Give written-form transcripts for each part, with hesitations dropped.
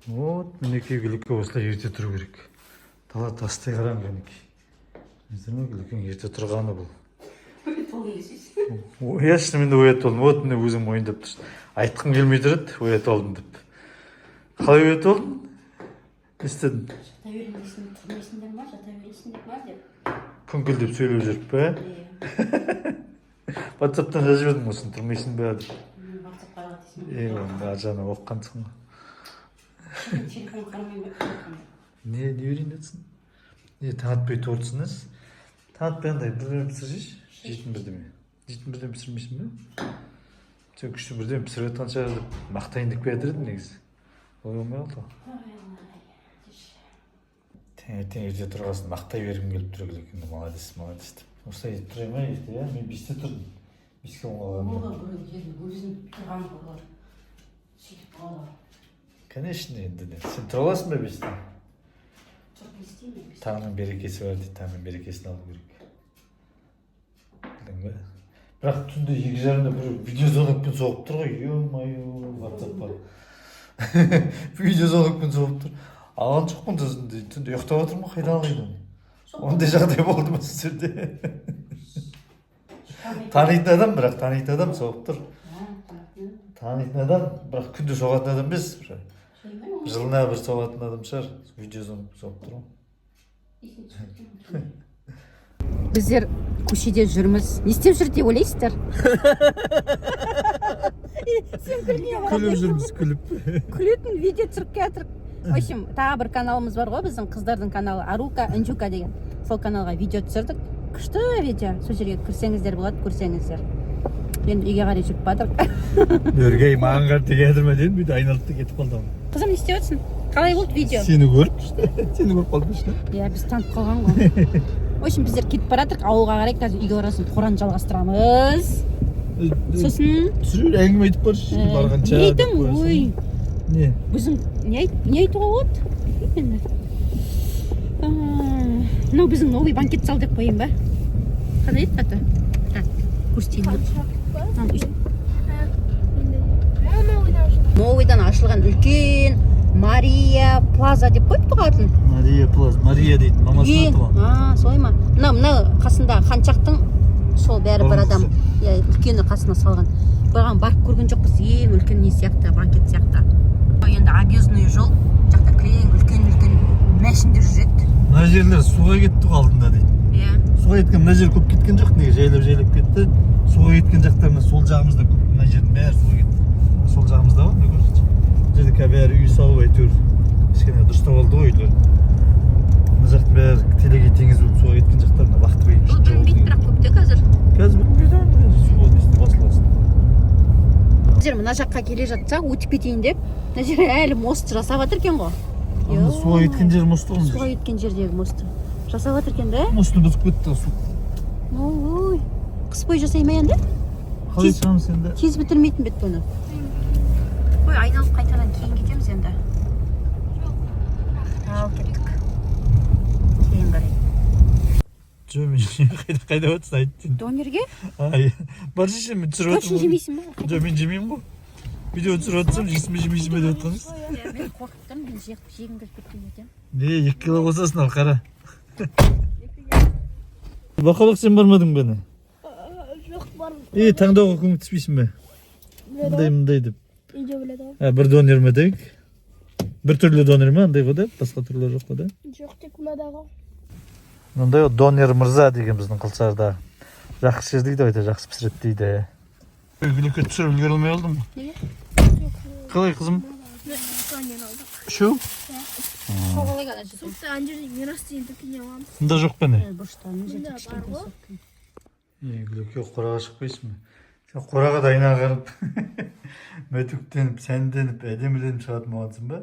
Вот мінекей Гүлікке осылай ерте тұру керек. Тала тастай қарам мінекей. Естің Гүліккен ерте тұрғаны бұл. Я шынымен оят олдым. Вот міне өзім мойындап тұрсын. Айтқым келмей тұрады, оят олдым деп. Қалай оят олдың? Не істедің? Жата бермейсің, тұрмайсыңдар ма, жата бересіңдер ма деп. Күңкілдеп сөйлеп жүріп пе? WhatsApp-тан жазып едім осыны, тұрмайсың ба деп. WhatsApp-қа дейсің. Онда ажаны оққансың ғой. Телефон қарамай ма? Не үйренесің? Таң атпай тұрсыңыз? Таң атпайғандай бірдеме пісірші? Жейтін бірдеме. Жейтін бірдеме пісірмейсің бе? Сен күшті бірдеме пісіріп жатқан шығар деп мақтайын деп келе жатыр едім негізі. Ой болмай қалды ғой. Таңертең ерте тұрғасын мақтай бергім келіп тұр екен. Молодец, молодец деп. Осылай тұра ма ерте, иә? Мен 5-те тұрдым. 5-ке оңалғанмын. Олар өзін тұрған болар. Сөйтіп қалар. Конечно, енді де. Сен тұра аласың ба 5-те? Тұрып не істеймін? Таңның берекесі бар дейді, таңның берекесін алу керек. Білдің бе? Бірақ түнде 2:30-да бір видеозвонокпен соғып тұр ғой. Ё-моё, WhatsApp-қа. Видеозвонокпен соғып тұр. Алған жоқпын түнде ұйықтап отырмын, қайдан алайын оны? Ондай жағдай болды ма сіздерде? Танитын адам, бірақ танитын адам соғып тұр. Танитын адам, бірақ күнде соғатын адам емес. Жылына бір соғатын адам шығар. Видеозвонок соғып тұр ғой. Біздер көшеде жүрміз. Не істеп жүр деп ойлайсыздар? Күліп жүрміз, күліп. Күлетін видео түсіріп келе жатыр. В общем, тағы бір каналымыз бар ғой, біздің қыздардың каналы Арука Инжука деген. Сол каналға видео түсірдік. Күшті видео. Сол жерге кірсеңіздер болады, көрсеңіздер. Енді үйге қарай жүріп бардық. Өргей маған қарап теге ма дедім, үйде айналып та кетіп қалдым. Қызым не істеп отырсың? Қалай болды видео? Сені көріп қалдым іште. Иә, біз танып қалған ғой. В общем, біздер кетіп баратырық, ауылға қарай, қазір үйге барасын қораны жалғастырамыз. Сосын түсірер әңгіме айтып баршы, барғанша. Не айтам? Ой. Не? Біздің не айтуға болады? Именно. Мынау біздің новый банкет зал деп қойын ба? Қандай еді аты? Көрсетейін. Новыйдан ашылған үлкен Мария Плаза деп қойыпты ғой атын. Мария Плаза, Мария дейді, мамасының аты ғой. Солай ма? Мынау қасында Қаншақтың сол бәрі бір адам, үлкені қасына салған. Баған барып көрген жоқпыз, ең үлкен не сияқты, банкет сияқты. Енді объездный жол, жақта кілең үлкен мәшіндер жүреді. Мына жерлер суға кетті ғой алдында дейді. Иә. Суға кеткен, мына жер көп кеткен жоқ, неге жайлап кетті. Суға кеткен жақтарына сол жағымызда көп, мына жердің бәрі суға кетті. Сол жағымызда ғой, не көрсетші. Жерде бәрі үй салып әйтеуір. Кішкене дұрыстап алды ғой үйлер. Мына жақтың бәрі телегей теңіз болып суға кеткен жақтарына вақты бойы. Бұл білінбейді, бірақ көпте қазір. Қазір білінбейді, суға несіне басыласын. Жер мына жаққа келе жатсақ, өтіп кетейін деп, мына жер әлі мост жасап жатыр екен ғой. Суға кеткен жер мосты ғой. Суға кеткен жердегі мосты. Жасап жатыр екен да? Мосты бұзып кетті су. Ой, қыс бойы жасай ма енді? Қалай шығамыз енді? Тез бітірмейтін бет бұны. Ой, айналып қайтадан кейін кетеміз енді. Ал кеттік. Кейін қарай. Жо, мен қайда өтсін айттың? Донерге? Баршы ше, мен түсіріп Көршін жемейсің ба? Жо, мен жемеймін ғой. Видео түсіріп отырсам, жемейсің бе деп отырғаныз? Мен қорқыптым, мен жегім келіп кеткен екен. Не, 2 кило қосасың ал, қара. Бақалақ сен бармадың бені? Жоқ, бармын. Таңдауға көмектеспейсің бе? Мындай деп. Үйде біледі ғой. Бір донер ме дейік? Бір түрлі донер ме, андай ғой да? Басқа түрлі жоқ қой да? Жоқ, тек мынадағы. Мындай донер мырза деген біздің Қылсарда. Жақсы жер дейді, жақсы пісіреді дейді. Гүлікке түсіріп үлгере алмай алдым ба? Неге? Қалай қызым? Соңмен алдық. Шу? Соғылай ғана жетім. Соқты ан жерде мирас деген дүкен аламыз. Мұнда жоқ па не? Бұрыштаны жетіп кішкентай соққан. Гүлікке қораға шықпайсың ба? Сен қораға дайына қарып, мәтіктеніп, сәнденіп, әдеміленіп шығатын болғансың ба?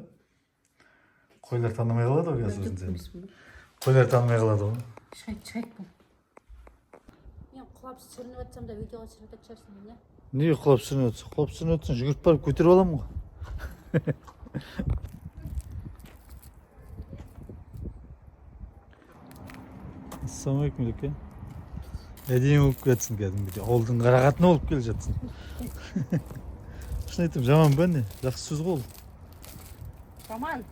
Қойлар танымай қалады ғой сосын сен. Қойлар танымай қалады ғой. Шығайық бұл. Мен құлап сүрініп атсам да видеоға түсіріп жатырсың мен, иә? Неге құлап сүрініп өтсің? Құлап сүрініп өтсің, жүгіріп барып көтеріп аламын ғой. Ассалаумағалейкум Гүліке. Әдейі болып кетсің кәдімгідей. Ауылдың қарағатына болып келе жатсың. Шын айтам, жаман ба не? Жақсы сөз ғой ол. жаман.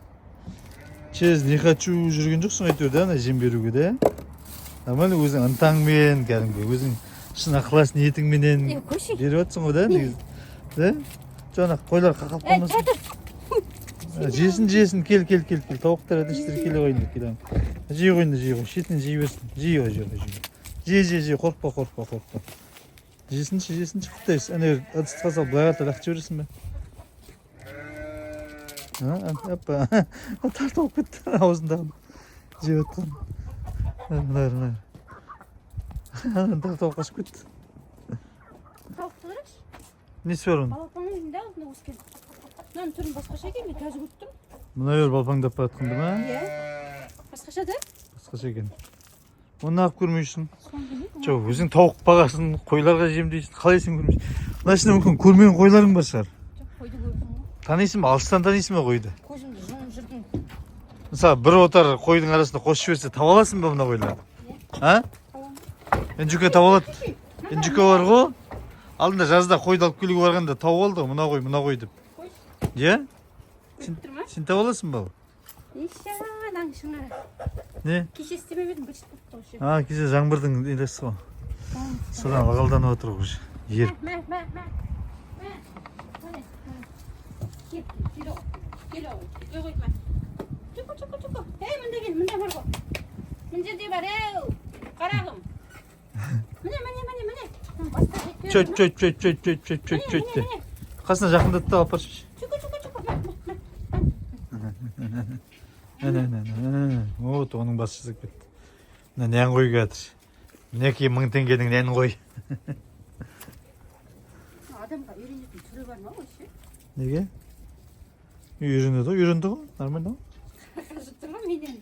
Чез не хочу жүрген жоқсың әйтеуір да ана жем беруге де. Нормально өзің ынтаңмен кәдімгі өзің шын ықылас ниетіңменен көші. беріп жатсың ғой да негізі. Да? Жаңа қойлар қақалып қалмасын. Жесін кел тауықтар әтештер келе қойыңдар келе. Жей қойыңдар шетінен жей берсін. Жей қорықпа. Жесінші құттайсыз. Әне ыдысқа салып былай қарата лақ жібересің бе? Апа, тартып алып кетті аузындағы жеп отқан. Мына. Тартып алып қашып кетті. Тауықты қарашы. Несі бар оның? Балапанның үйінде алдына өскен. Мынаның түрін басқаша екен, мен қазір көріп тұрмын. Мына өр балпаңдап баратқанды ма? Иә. Басқаша да? Басқаша екен. Оны алып көрмейсің. Соңғы Жоқ, өзің тауық бағасын, қойларға жемдейсің. Қалайсың көрмейсің? Мына ішінде мүмкін көрмеген қойларың бар шығар. жоқ, қойды көрдім ғой. Танисың ба? Алыстан танисың ба қойды? Көзімді жұмып жүрдім. Мысалы, бір отар қойдың арасында қосып жіберсе таба аласың ба мына қойларды? А? Енжуке таба алады. Енжуке бар ғой. Алдында жазда қойды алып келуге барғанда тауып алды ғой, мына қой деп. Иә? Сен таба аласың ба? Иша, шыңара. Не? Кеше істемеп едім, бір жетіп тұр ғой. Кеше жаңбырдың елесі ғой. Содан ылғалданып отыр ғой. Ер. Чуку. Ей, мында бар ғой. Мына жерде бар, қарағым. Міне. Чөт. Қасына жақындатты алып баршы. Чуку. Вот, оның басы жазып кетті. Мына нән қой кәдір. Мінеки 1000 теңгенің нән қой. Адамға үйренетін түрі бар ма осы? Неге? Үйренді ғой, нормально ғой. Қажып тұр ма менен?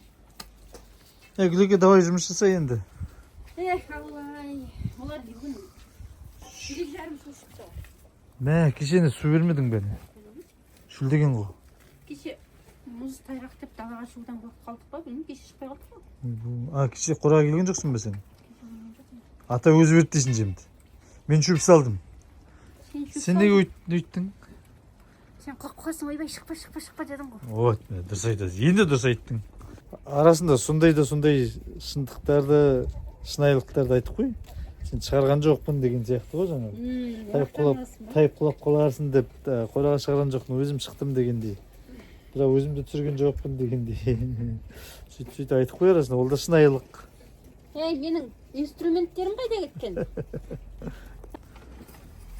Гүлеке давай жұмыс жаса енді. Аллай, олар бүгін 1-2 су шықты. Мә, кешені су бермедің бені. Шүлдеген ғой. Кеше мұз тайғақ деп далаға шығудан қорқып қалдық па? Білмеймін, кеше шықпай қалдық па? Кеше қораға келген жоқсың ба сен? Ата өзі берді дейсің жемді. Мен шөп салдым. Сен неге өйттің? Сен қорқып қалсың, ойбай шықпа дедің ғой. Вот, дұрыс айтасың. Енді дұрыс айттың. Арасында сондай шындықтарды, шынайылықтарды айтып қой. Сен шығарған жоқпын деген сияқты ғой жаңа. Тайып құлап қаларсың деп қораға шығарған жоқпын, өзім шықтым дегендей. Бірақ өзімді түсірген жоқпын дегендей. Сөйтіп айтып қой арасында, ол да шынайылық. Менің инструменттерім қайда кеткен?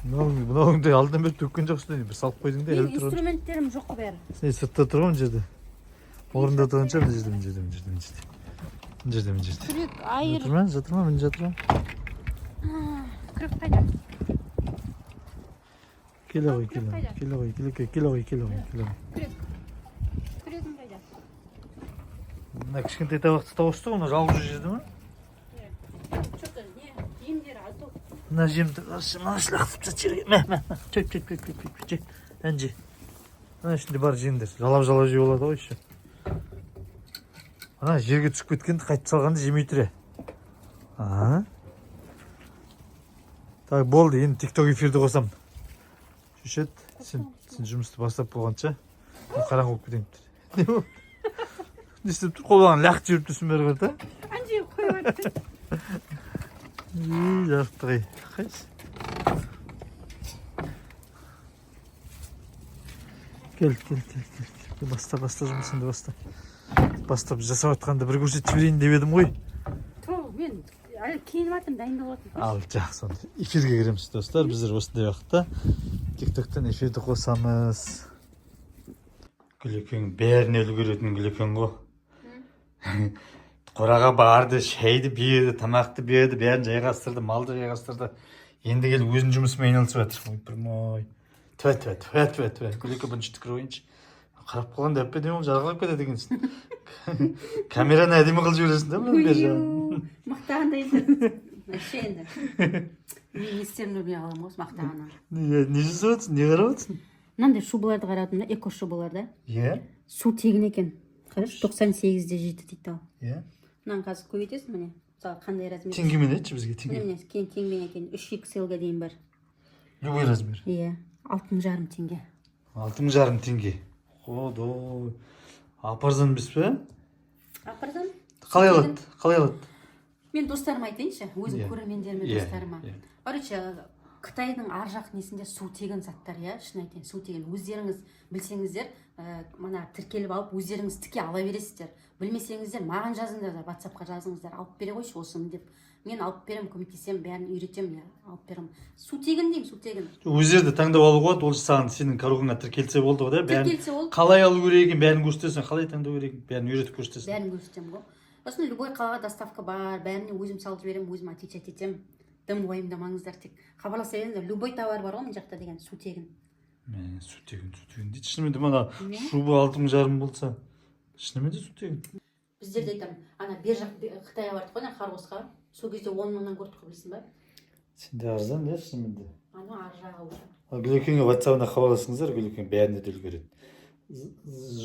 Мынауыңды алдынан бері төккен жоқсың, бір салып қойдың да. Менің инструменттерім жоқ бәрі. Сен сыртта тұр ғой мына жерде. Орында тұрғанша мына жерде. Күрек, айыр. Жатырма, мен жатырмын. Күрек қайда? Келе ғой. Күрегім қайда? Мына кішкентай табақты тауысты ғой, жалғыз жерді ма? Что-то жемдері аз ғой. Мына жемді лақтырып тастап жерге. Чөп. Әнже. Мына ішінде бар жемдер. Жалап жей болады ғой еще. Ана жерге түсіп кеткенді қайтып салғанды жемей тұр. Так, болды, енді тикток эфирді қосам. Шүшет, сен жұмысты бастап болғанша қараңғы болып кетейін. Не болды? Не істеп тұр? Қолдан лақ жіберіп тұрсың бәрі қарта? Анжей қойып атты. Жарықты қай. Қайсы? Кел. Баста жұмысыңды баста. Бастап жасап атқанды бір көрсетіп жіберейін деп едім ғой. Мен әлі киініп атым, дайындап атым. Ал жақсы, эфирге кіреміз достар. Біздер осындай уақытта тиктоктан эфирді қосамыз. Гүлекең бәріне үлгеретін Гүлекең ғой. Қораға барды, шайды берді, тамақты берді, бәрін жайғастырды, малды жайғастырды. Енді келіп өзінің жұмысымен айналысып жатыр. Ойпырмай. Төвәт. Гүлеке бұншы түкір ойыншы. Қарап қалғанда әппе демем жарғылап кетеді дегенсің. Камераны әдемі қылып жібересің да бұның бер жағын. Мақтағанда енді. Әше енді. Не істерімді білмей қалам осы мақтағаннан. Не жасап отырсың? Не қарап отырсың? Мынандай шубаларды қарадым да, эко шубаларды. Иә. Су тегін екен. Қараш, 98-де жеті дейді ал. Иә. Мынаны қазір көбейтесің міне. Мысалы қандай размер? Теңгемен айтшы бізге теңге. Міне, теңгемен екен. 3 XL-ге дейін бар. Любой размер. Иә, 6,5 теңге. 6,5 теңге. Ой. Апарзан емес пе? апардан Қалай алады? мен достарыма айтайыншы, өзім Иә. көрермендеріме Иә, достарыма. иә. Короче, Қытайдың ар жақ несінде су тегін заттар, иә, шын айтайын, су тегін. Өздеріңіз білсеңіздер, мына тіркеліп алып, өздеріңіз тіке ала бересіздер. Білмесеңіздер, маған жазыңдар да, WhatsApp-қа жазыңыздар, алып бере қойшы осыны деп. Мен алып берем, көмектесем, бәрін үйретем, я, алып берем. Су тегін деймін, су тегін. Өздерді таңдап алуға болады, ол саған сенің коробкаңа тіркелсе болды ғой да. Тіркелсе болды. Қалай алу керек екенін бәрін көрсетесің, қалай таңдау керек екенін бәрін үйретіп көрсетесің. Бәрін көрсетемін ғой. Сосын любой қалаға доставка бар, бәріне өзім салып жіберемін, өзім отвечать етемін. Дым уайымдамаңыздар, тек хабарласа беріңіздер. Любой товар бар ғой мына жақта деген, су тегін. Су тегін дейді. Шынымен де мана шуба 6,5 мың болса, шынымен де су тегін. Біздерде айтамын, ана бер жақ Қытайға бардық қой, ана Қарғосқа. Сол кезде 10 мыңнан көрдік қой, білсің ба? Сенде арзан, иә, шынымен де. Ана ар жағы уже. Гүлекеңе WhatsApp-ына хабарласыңыздар, Гүлекең бәріне де үлгереді.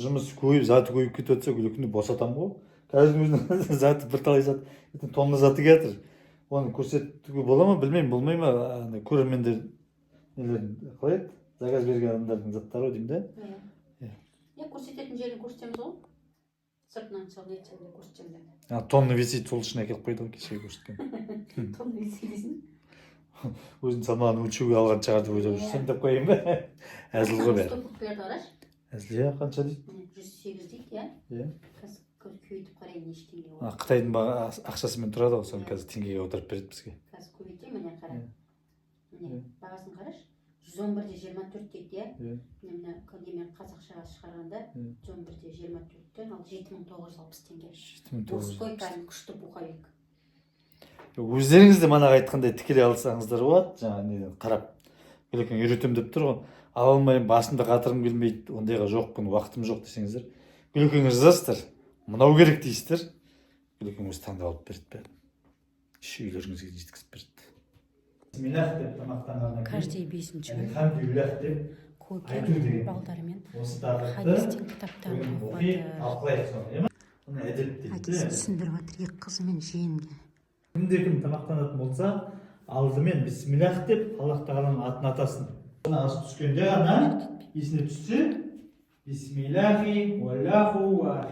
Жұмыс көйіп, заты көйіп кетіп жатса, Гүлекеңді босатамын ғой. Қазір өзінің заты бірталай зат, тонна заты келатыр. Оны көрсетуге бола ма, білмеймін, болмай ма, көрермендер нелерін қалай еді? Заказ берген адамдардың заттары деймін да? Иә, көрсететін жерін көрсетеміз ғой. Сыртынан салып етсем көрсетемін деді. Тонна висит сол үшін әкеліп қойды ғой, кешегі көрсеткен. Тонна висит дейсің? Өзінің салмағын өлшеуге алған шығар деп ойлап жүрсем деп қояйын ба? Әзіл ғой бәрі. Стопып берді қараш. Әзіл, иә, қанша дейді? 108 дейді, иә. Иә. Қазір көйтіп қарайын неше теңге болады. Қытайдың ақшасымен тұрады ғой, соны қазір теңгеге аударып береді бізге. Қазір көбейтейін, міне қара. Міне бағасын қараш. 111-де 24 дейді, иә. Міне мен қазақшаға шығарғанда 111-де 24-тен ал 7.960 теңге. 7.960. Стойканың күшті пуховик. Өздеріңіз де манағы айтқандай тікелей алсаңыздар болады, жаңағы неден қарап. Гүлекең үйретем деп тұр ғой. Ала алмаймын, басымда қатырғым келмейді, ондайға жоқпын, уақытым жоқ десеңіздер. Гүлекеңе жазасыздар. Мынау керек дейсіздер. Гүлекең өзі таңдап алып береді бәрін. Үйлеріңізге жеткізіп береді. Бисмиллах деп тамақтанғаннан Каждый бесінші күн Альхамдулиллах деп көкен балдарымен осы тақырыпты хадистен кітаптарын оқыды. талқылайық соны. Оны әдеп дейді. Әкесі түсіндіріп жатыр, екі қызы мен жиенге. Кімде-кім тамақтанатын болса, алдымен бисмиллах деп Аллах тағаланың атын атасын. Ас түскенде ғана есіне түссе, бисмиллахи уаллаху ва